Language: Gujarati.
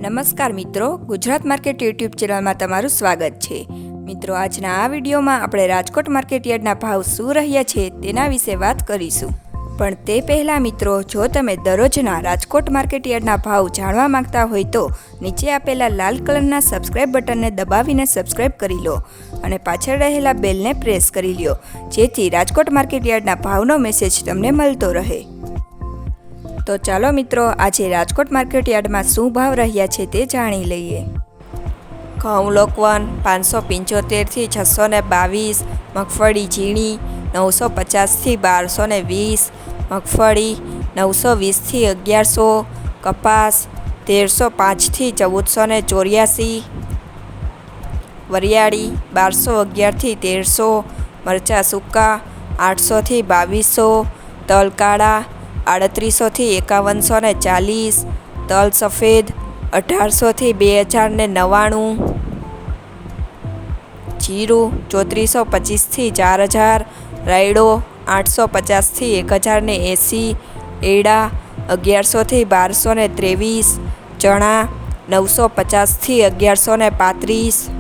નમસ્કાર મિત્રો, ગુજરાત માર્કેટ યુટ્યુબ ચેનલમાં તમારું સ્વાગત છે। મિત્રો, આજના આ વિડીયોમાં આપણે રાજકોટ માર્કેટયાર્ડના ભાવ શું રહ્યા છે તેના વિશે વાત કરીશું। પણ તે પહેલાં મિત્રો, જો તમે દરરોજના રાજકોટ માર્કેટયાર્ડના ભાવ જાણવા માંગતા હોય તો નીચે આપેલા લાલ કલરના સબસ્ક્રાઇબ બટનને દબાવીને સબસ્ક્રાઇબ કરી લો અને પાછળ રહેલા બેલને પ્રેસ કરી લો, જેથી રાજકોટ માર્કેટયાર્ડના ભાવનો મેસેજ તમને મળતો રહે। તો ચાલો મિત્રો, આજે રાજકોટ માર્કેટયાર્ડમાં શું ભાવ રહ્યા છે તે જાણી લઈએ। ઘઉં લોકવન 575 થી 622, મગફળી ઝીણી 950 થી 1220, મગફળી 920 થી 1100, કપાસ 1305 થી 1484, વરિયાળી 1211 થી 1300, મરચાં સૂકા 800 થી 2200, તલ કાળા 3800 થી 5140, તલ સફેદ 1800 થી 2099, જીરું 3425 થી 4000, રાયડો 850 થી 1080, એડા 1100 થી 1223, ચણા 950 થી 1135,